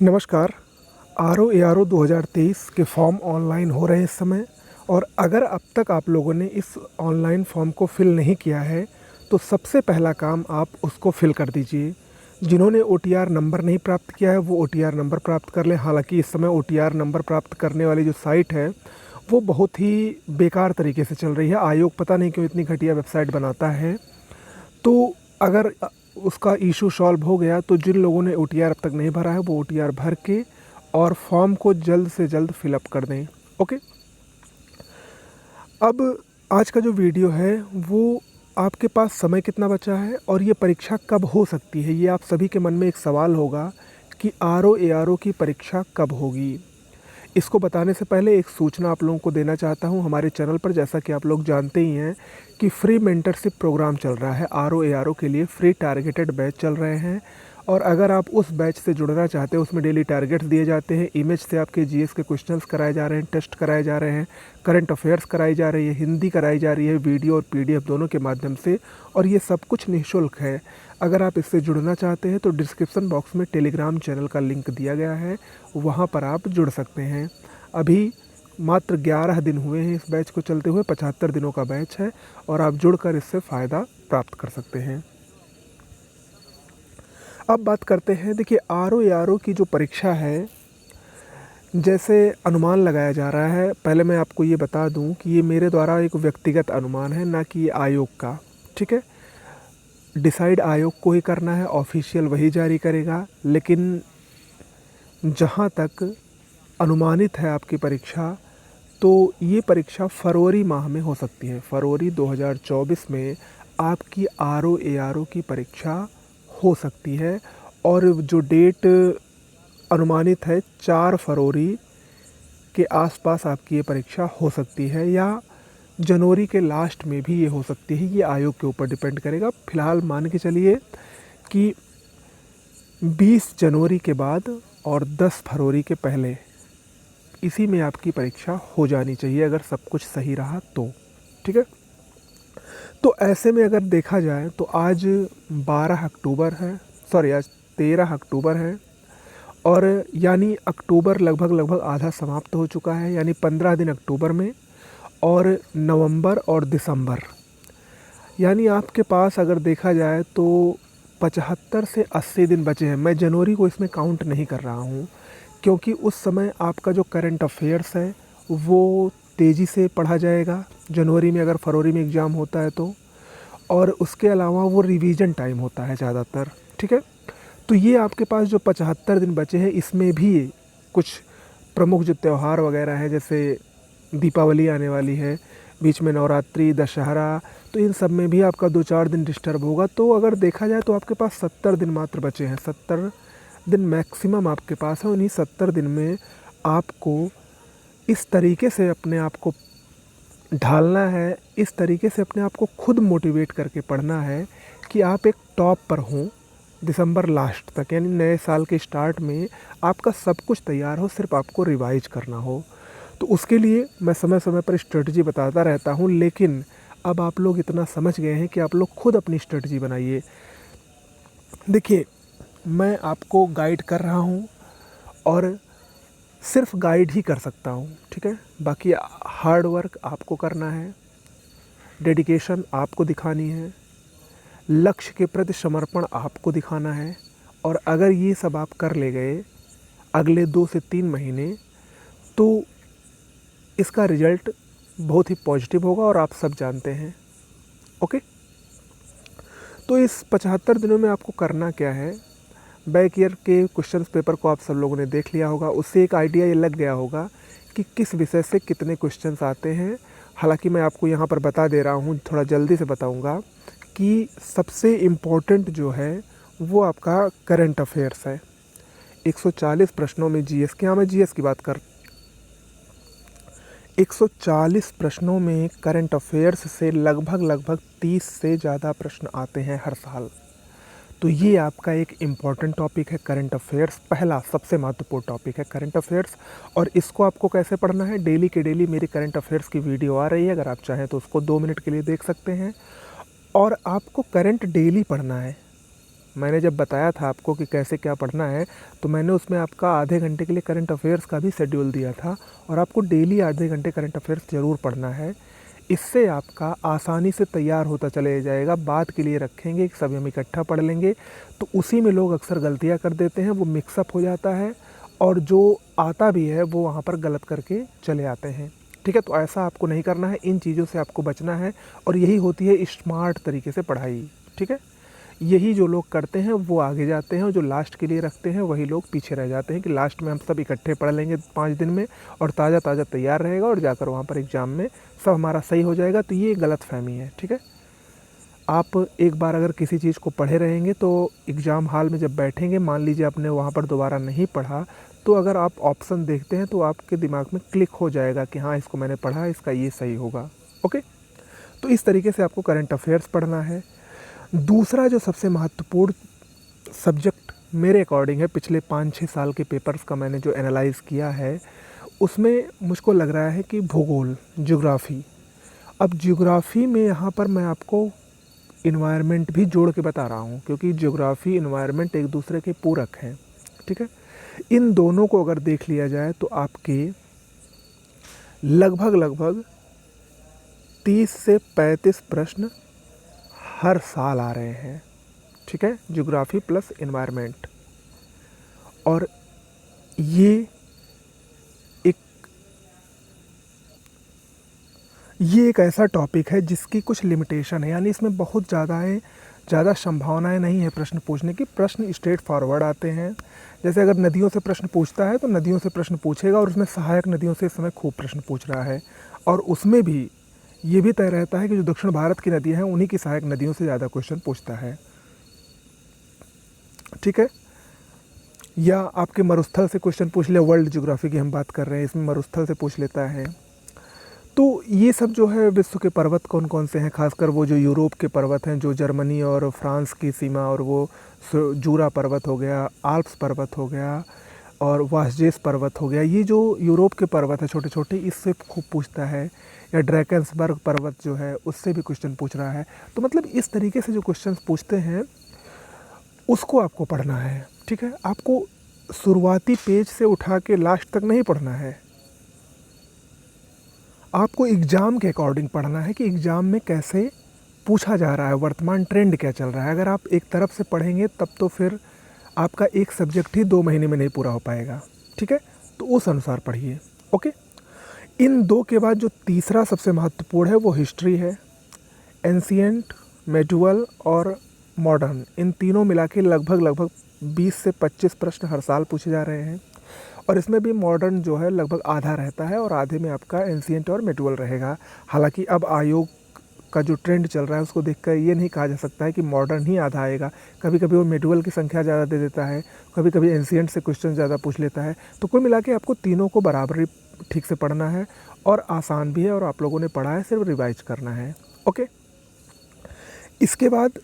नमस्कार। RO ARO 2023 के form online हो रहे हैं इस समय। और अगर अब तक आप लोगों ने इस ऑनलाइन फॉर्म को फिल नहीं किया है तो सबसे पहला काम आप उसको फिल कर दीजिए। जिन्होंने OTR नंबर नहीं प्राप्त किया है वो OTR नंबर प्राप्त कर लें। हालांकि इस समय OTR नंबर प्राप्त करने वाली जो साइट है वो बहुत ही बेकार तरीके से चल रही है। आयोग पता नहीं क्यों इतनी घटिया वेबसाइट बनाता है। तो अगर उसका इशू सॉल्व हो गया तो जिन लोगों ने OTR अब तक नहीं भरा है वो OTR भर के और फॉर्म को जल्द से जल्द फिलअप कर दें। ओके। अब आज का जो वीडियो है वो आपके पास समय कितना बचा है और ये परीक्षा कब हो सकती है, ये आप सभी के मन में एक सवाल होगा कि RO ARO की परीक्षा कब होगी। इसको बताने से पहले एक सूचना आप लोगों को देना चाहता हूं। हमारे चैनल पर जैसा कि आप लोग जानते ही हैं कि फ्री मेंटरशिप प्रोग्राम चल रहा है। RO ARO के लिए फ्री टारगेटेड बैच चल रहे हैं और अगर आप उस बैच से जुड़ना चाहते हैं उसमें डेली टारगेट्स दिए जाते हैं। इमेज से आपके GS के क्वेश्चंस कराए जा रहे हैं, टेस्ट कराए जा रहे हैं, करंट अफेयर्स कराई जा रही है, हिंदी कराई जा रही है, वीडियो और PDF दोनों के माध्यम से, और ये सब कुछ निःशुल्क है। अगर आप इससे जुड़ना चाहते हैं तो डिस्क्रिप्शन बॉक्स में टेलीग्राम चैनल का लिंक दिया गया है, वहाँ पर आप जुड़ सकते हैं। अभी मात्र 11 दिन हुए हैं इस बैच को चलते हुए, 75 दिनों का बैच है और आप जुड़कर इससे फ़ायदा प्राप्त कर सकते हैं। अब बात करते हैं, देखिए RO ARO की जो परीक्षा है, जैसे अनुमान लगाया जा रहा है। पहले मैं आपको ये बता दूं कि ये मेरे द्वारा एक व्यक्तिगत अनुमान है, ना कि ये आयोग का। ठीक है, डिसाइड आयोग को ही करना है, ऑफिशियल वही जारी करेगा। लेकिन जहाँ तक अनुमानित है आपकी परीक्षा, तो ये परीक्षा फरवरी माह में हो सकती है। फरवरी 2024 में आपकी RO ARO की परीक्षा हो सकती है। और जो डेट अनुमानित है 4 फरवरी के आसपास आपकी ये परीक्षा हो सकती है, या जनवरी के लास्ट में भी ये हो सकती है। ये आयोग के ऊपर डिपेंड करेगा। फिलहाल मान के चलिए कि 20 जनवरी के बाद और 10 फरवरी के पहले इसी में आपकी परीक्षा हो जानी चाहिए, अगर सब कुछ सही रहा तो। ठीक है, तो ऐसे में अगर देखा जाए तो आज 12 अक्टूबर है, सॉरी आज 13 अक्टूबर है, और यानी अक्टूबर लगभग आधा समाप्त हो चुका है। यानी 15 दिन अक्टूबर में और नवंबर और दिसंबर, यानी आपके पास अगर देखा जाए तो 75 से 80 दिन बचे हैं। मैं जनवरी को इसमें काउंट नहीं कर रहा हूँ, क्योंकि उस समय आपका जो करंट अफेयर्स है वो तेज़ी से पढ़ा जाएगा जनवरी में, अगर फरवरी में एग्ज़ाम होता है तो। और उसके अलावा वो रिवीजन टाइम होता है ज़्यादातर। ठीक है, तो ये आपके पास जो 75 दिन बचे हैं इसमें भी कुछ प्रमुख जो त्यौहार वगैरह हैं, जैसे दीपावली आने वाली है, बीच में नवरात्रि, दशहरा, तो इन सब में भी आपका 2-4 दिन डिस्टर्ब होगा। तो अगर देखा जाए तो आपके पास 70 दिन मात्र बचे हैं। 70 दिन मैक्सिमम आपके पास है। उन्हीं 70 दिन में आपको इस तरीके से अपने आप को ढालना है, इस तरीके से अपने आप को खुद मोटिवेट करके पढ़ना है कि आप एक टॉप पर हों दिसंबर लास्ट तक। यानी नए साल के स्टार्ट में आपका सब कुछ तैयार हो, सिर्फ आपको रिवाइज करना हो। तो उसके लिए मैं समय समय पर स्ट्रेटजी बताता रहता हूँ, लेकिन अब आप लोग इतना समझ गए हैं कि आप लोग खुद अपनी स्ट्रेटजी बनाइए। देखिए, मैं आपको गाइड कर रहा हूँ और सिर्फ गाइड ही कर सकता हूँ। ठीक है, बाकी हार्ड वर्क आपको करना है, डेडिकेशन आपको दिखानी है, लक्ष्य के प्रति समर्पण आपको दिखाना है। और अगर ये सब आप कर ले गए अगले 2 से 3 महीने, तो इसका रिजल्ट बहुत ही पॉजिटिव होगा और आप सब जानते हैं। ओके, तो इस 75 दिनों में आपको करना क्या है, बैक ईयर के क्वेश्चन पेपर को आप सब लोगों ने देख लिया होगा, उससे एक आइडिया ये लग गया होगा कि किस विषय से कितने क्वेश्चंस आते हैं। हालांकि मैं आपको यहाँ पर बता दे रहा हूँ, थोड़ा जल्दी से बताऊँगा कि सबसे इम्पोर्टेंट जो है वो आपका करंट अफेयर्स है। 140 प्रश्नों में GS की, हाँ मैं GS की बात कर, 140 प्रश्नों में करंट अफेयर्स से लगभग 30 से ज़्यादा प्रश्न आते हैं हर साल। तो ये आपका एक इम्पॉर्टेंट टॉपिक है करंट अफेयर्स, पहला सबसे महत्वपूर्ण टॉपिक है करंट अफेयर्स। और इसको आपको कैसे पढ़ना है, डेली के डेली मेरी करंट अफेयर्स की वीडियो आ रही है, अगर आप चाहें तो उसको 2 मिनट के लिए देख सकते हैं। और आपको करंट डेली पढ़ना है, मैंने जब बताया था आपको कि कैसे क्या पढ़ना है, तो मैंने उसमें आपका आधे घंटे के लिए करंट अफेयर्स का भी शेड्यूल दिया था, और आपको डेली आधे घंटे करंट अफेयर्स ज़रूर पढ़ना है। इससे आपका आसानी से तैयार होता चले जाएगा। बात के लिए रखेंगे कि सभी हम इकट्ठा पढ़ लेंगे, तो उसी में लोग अक्सर गलतियाँ कर देते हैं, वो मिक्सअप हो जाता है, और जो आता भी है वो वहाँ पर गलत करके चले आते हैं। ठीक है, तो ऐसा आपको नहीं करना है, इन चीज़ों से आपको बचना है, और यही होती है स्मार्ट तरीके से पढ़ाई। ठीक है, यही जो लोग करते हैं वो आगे जाते हैं, और जो लास्ट के लिए रखते हैं वही लोग पीछे रह जाते हैं कि लास्ट में हम सब इकट्ठे पढ़ लेंगे 5 दिन में, और ताज़ा ताज़ा तैयार रहेगा, और जाकर वहाँ पर एग्ज़ाम में सब हमारा सही हो जाएगा। तो ये गलतफ़हमी है। ठीक है, आप एक बार अगर किसी चीज़ को पढ़े रहेंगे तो एग्ज़ाम हॉल में जब बैठेंगे, मान लीजिए आपने वहाँ पर दोबारा नहीं पढ़ा, तो अगर आप ऑप्शन देखते हैं तो आपके दिमाग में क्लिक हो जाएगा कि हाँ, इसको मैंने पढ़ा, इसका ये सही होगा। ओके, तो इस तरीके से आपको करंट अफेयर्स पढ़ना है। दूसरा जो सबसे महत्वपूर्ण सब्जेक्ट मेरे अकॉर्डिंग है, पिछले 5-6 साल के पेपर्स का मैंने जो एनालाइज़ किया है, उसमें मुझको लग रहा है कि भूगोल, ज्योग्राफ़ी। अब ज्योग्राफ़ी में यहाँ पर मैं आपको इन्वायरमेंट भी जोड़ के बता रहा हूँ, क्योंकि ज्योग्राफ़ी इन्वायरमेंट एक दूसरे के पूरक हैं। ठीक है, इन दोनों को अगर देख लिया जाए तो आपके लगभग 30 से 35 प्रश्न हर साल आ रहे हैं। ठीक है, ज्योग्राफ़ी प्लस इन्वायरमेंट, और ये एक ऐसा टॉपिक है जिसकी कुछ लिमिटेशन है, यानी इसमें बहुत ज़्यादा संभावनाएं नहीं है प्रश्न पूछने की। प्रश्न स्ट्रेट फॉरवर्ड आते हैं। जैसे अगर नदियों से प्रश्न पूछता है तो नदियों से प्रश्न पूछेगा, और उसमें सहायक नदियों से इस समय खूब प्रश्न पूछ रहा है, और उसमें भी ये भी तय रहता है कि जो दक्षिण भारत की नदियाँ हैं उन्हीं की सहायक नदियों से ज़्यादा क्वेश्चन पूछता है। ठीक है, या आपके मरुस्थल से क्वेश्चन पूछ ले, वर्ल्ड ज्योग्राफी की हम बात कर रहे हैं, इसमें मरुस्थल से पूछ लेता है। तो ये सब जो है विश्व के पर्वत कौन कौन से हैं, खासकर वो जो यूरोप के पर्वत हैं, जो जर्मनी और फ्रांस की सीमा, और वो जूरा पर्वत हो गया, आल्प्स पर्वत हो गया, और वासजेस पर्वत हो गया, ये जो यूरोप के पर्वत है छोटे छोटे, इससे खूब पूछता है। या ड्रैकेंसबर्ग पर्वत जो है उससे भी क्वेश्चन पूछ रहा है। तो मतलब इस तरीके से जो क्वेश्चन पूछते हैं उसको आपको पढ़ना है। ठीक है, आपको शुरुआती पेज से उठा के लास्ट तक नहीं पढ़ना है, आपको एग्ज़ाम के अकॉर्डिंग पढ़ना है कि एग्ज़ाम में कैसे पूछा जा रहा है, वर्तमान ट्रेंड क्या चल रहा है। अगर आप एक तरफ से पढ़ेंगे तब तो फिर आपका एक सब्जेक्ट ही 2 महीने में नहीं पूरा हो पाएगा। ठीक है, तो उस अनुसार पढ़िए। ओके, इन दो के बाद जो तीसरा सबसे महत्वपूर्ण है वो हिस्ट्री है। एंशिएंट, मेडुअल और मॉडर्न, इन तीनों मिला के लगभग 20 से 25 प्रश्न हर साल पूछे जा रहे हैं, और इसमें भी मॉडर्न जो है लगभग आधा रहता है, और आधे में आपका एंशिएंट और मेडुअल रहेगा। हालांकि अब आयोग का जो ट्रेंड चल रहा है उसको देखकर ये नहीं कहा जा सकता है कि मॉडर्न ही आधा आएगा। कभी कभी वो मेडुअल की संख्या ज़्यादा दे देता है, कभी कभी एंशिएंट से क्वेश्चन ज़्यादा पूछ लेता है। तो कुल मिला के आपको तीनों को बराबरी ठीक से पढ़ना है, और आसान भी है, और आप लोगों ने पढ़ा है, सिर्फ रिवाइज करना है। ओके, इसके बाद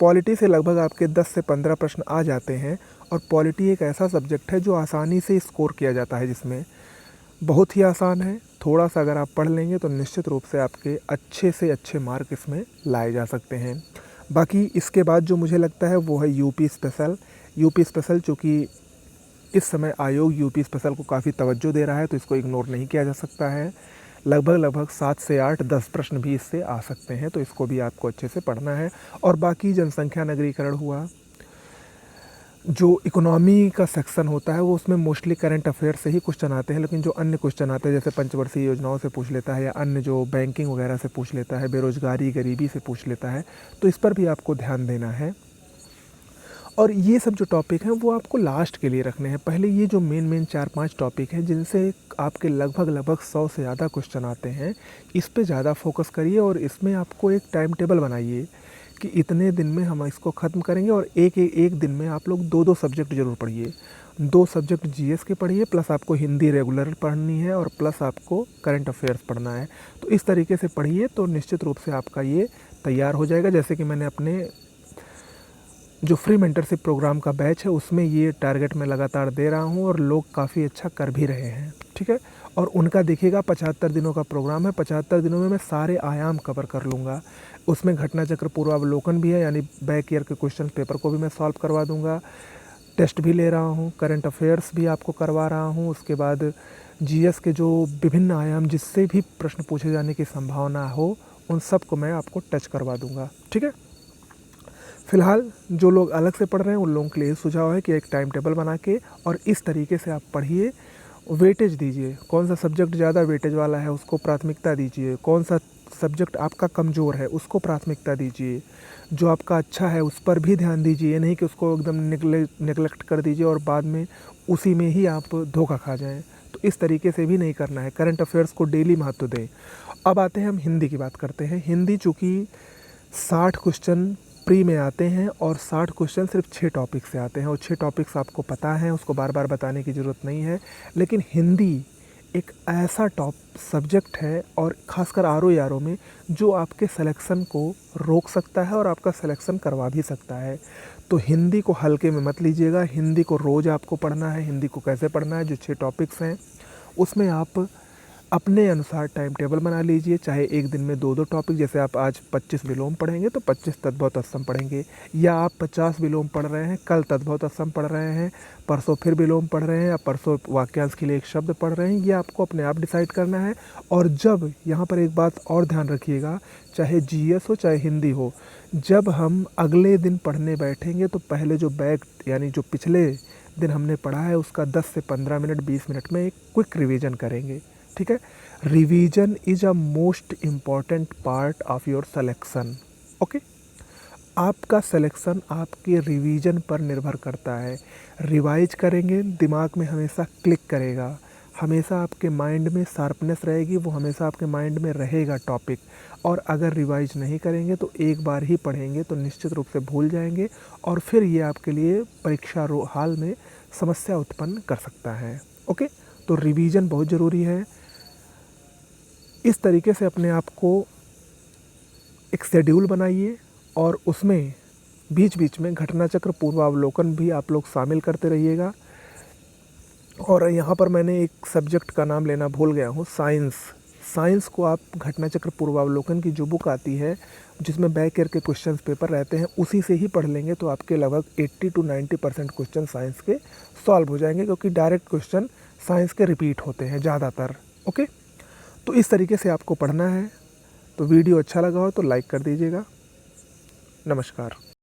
पॉलिटी से लगभग आपके 10 से 15 प्रश्न आ जाते हैं, और पॉलिटी एक ऐसा सब्जेक्ट है जो आसानी से स्कोर किया जाता है, जिसमें बहुत ही आसान है। थोड़ा सा अगर आप पढ़ लेंगे तो निश्चित रूप से आपके अच्छे से अच्छे मार्क इसमें लाए जा सकते हैं। बाकी इसके बाद जो मुझे लगता है वो है यूपी स्पेशल, चूँकि इस समय आयोग यूपी स्पेशल को काफ़ी तवज्जो दे रहा है, तो इसको इग्नोर नहीं किया जा सकता है। लगभग 7 से 8, 10 प्रश्न भी इससे आ सकते हैं, तो इसको भी आपको अच्छे से पढ़ना है। और बाकी जनसंख्या नगरीकरण हुआ, जो इकोनॉमी का सेक्शन होता है वो उसमें मोस्टली करंट अफेयर से ही क्वेश्चन आते हैं, लेकिन जो अन्य क्वेश्चन आते हैं जैसे पंचवर्षीय योजनाओं से पूछ लेता है, या अन्य जो बैंकिंग वगैरह से पूछ लेता है, बेरोजगारी गरीबी से पूछ लेता है, तो इस पर भी आपको ध्यान देना है। और ये सब जो टॉपिक हैं वो आपको लास्ट के लिए रखने हैं। पहले ये जो मेन 4-5 टॉपिक हैं जिनसे आपके लगभग 100 से ज़्यादा क्वेश्चन आते हैं, इस पे ज़्यादा फोकस करिए, और इसमें आपको एक टाइम टेबल बनाइए कि इतने दिन में हम इसको ख़त्म करेंगे, और एक दिन में आप लोग 2 सब्जेक्ट ज़रूर पढ़िए। 2 सब्जेक्ट जीएस के पढ़िए, प्लस आपको हिंदी रेगुलर पढ़नी है, और प्लस आपको करंट अफेयर्स पढ़ना है। तो इस तरीके से पढ़िए तो निश्चित रूप से आपका ये तैयार हो जाएगा। जैसे कि मैंने अपने जो फ्री मेंटरशिप प्रोग्राम का बैच है उसमें ये टारगेट मैं लगातार दे रहा हूँ, और लोग काफ़ी अच्छा कर भी रहे हैं। ठीक है, और उनका देखिएगा 75 दिनों का प्रोग्राम है। 75 दिनों में मैं सारे आयाम कवर कर लूँगा। उसमें घटना चक्र पूर्वावलोकन भी है, यानी बैक ईयर के क्वेश्चन पेपर को भी मैं सॉल्व करवा दूँगा। टेस्ट भी ले रहा हूँ, करंट अफेयर्स भी आपको करवा रहा हूँ। उसके बाद जीएस के जो विभिन्न आयाम जिससे भी प्रश्न पूछे जाने की संभावना हो, उन सब को मैं आपको टच करवा दूँगा। ठीक है। फ़िलहाल जो लोग अलग से पढ़ रहे हैं उन लोगों के लिए सुझाव है कि एक टाइम टेबल बना के और इस तरीके से आप पढ़िए, वेटेज दीजिए। कौन सा सब्जेक्ट ज़्यादा वेटेज वाला है उसको प्राथमिकता दीजिए, कौन सा सब्जेक्ट आपका कमज़ोर है उसको प्राथमिकता दीजिए, जो आपका अच्छा है उस पर भी ध्यान दीजिए। ये नहीं कि उसको एकदम नेगलेक्ट कर दीजिए और बाद में उसी में ही आप धोखा खा जाएं। तो इस तरीके से भी नहीं करना है। करंट अफेयर्स को डेली महत्व दें। अब आते हैं हम हिंदी की बात करते हैं। हिंदी चूँकि 60 क्वेश्चन प्री में आते हैं और 60 क्वेश्चन सिर्फ 6 टॉपिक से आते हैं और 6 टॉपिक्स आपको पता हैं, उसको बार बार बताने की ज़रूरत नहीं है। लेकिन हिंदी एक ऐसा सब्जेक्ट है और ख़ासकर आर ओ में जो आपके सिलेक्शन को रोक सकता है और आपका सिलेक्शन करवा भी सकता है। तो हिंदी को हल्के में मत लीजिएगा। हिंदी को रोज़ आपको पढ़ना है। हिंदी को कैसे पढ़ना है, जो 6 टॉपिक्स हैं उसमें आप अपने अनुसार टाइम टेबल बना लीजिए। चाहे एक दिन में 2-2 टॉपिक, जैसे आप आज 25 विलोम पढ़ेंगे तो 25 तद्भव तत्सम पढ़ेंगे, या आप 50 विलोम पढ़ रहे हैं, कल तद्भव तत्सम पढ़ रहे हैं, परसों फिर विलोम पढ़ रहे हैं, या परसों वाक्यांश के लिए एक शब्द पढ़ रहे हैं, ये आपको अपने आप डिसाइड करना है। और जब यहाँ पर एक बात और ध्यान रखिएगा, चाहे जीएस हो चाहे हिंदी हो, जब हम अगले दिन पढ़ने बैठेंगे तो पहले जो बैक यानी जो पिछले दिन हमने पढ़ा है उसका 10 से 15 मिनट 20 मिनट में एक क्विक रिवीजन करेंगे। ठीक है। Revision is a most important part of your selection. Okay. आपका सिलेक्शन आपके रिवीजन पर निर्भर करता है। रिवाइज करेंगे, दिमाग में हमेशा क्लिक करेगा, हमेशा आपके माइंड में शार्पनेस रहेगी, वो हमेशा आपके माइंड में रहेगा टॉपिक। और अगर रिवाइज नहीं करेंगे तो एक बार ही पढ़ेंगे तो निश्चित रूप से भूल जाएंगे और फिर ये आपके लिए परीक्षा हाल में समस्या उत्पन्न कर सकता है। ओके। तो रिवीजन बहुत ज़रूरी है। इस तरीके से अपने आप को एक शेड्यूल बनाइए और उसमें बीच बीच में घटना चक्र पूर्वावलोकन भी आप लोग शामिल करते रहिएगा। और यहाँ पर मैंने एक सब्जेक्ट का नाम लेना भूल गया हूँ, साइंस। साइंस को आप घटना चक्र पूर्वावलोकन की जो बुक आती है जिसमें बैक ईयर के क्वेश्चन पेपर रहते हैं उसी से ही पढ़ लेंगे तो आपके लगभग 80 to 90% क्वेश्चन साइंस के सॉल्व हो जाएंगे, क्योंकि डायरेक्ट क्वेश्चन साइंस के रिपीट होते हैं ज़्यादातर। ओके। तो इस तरीके से आपको पढ़ना है। तो वीडियो अच्छा लगा हो तो लाइक कर दीजिएगा। नमस्कार।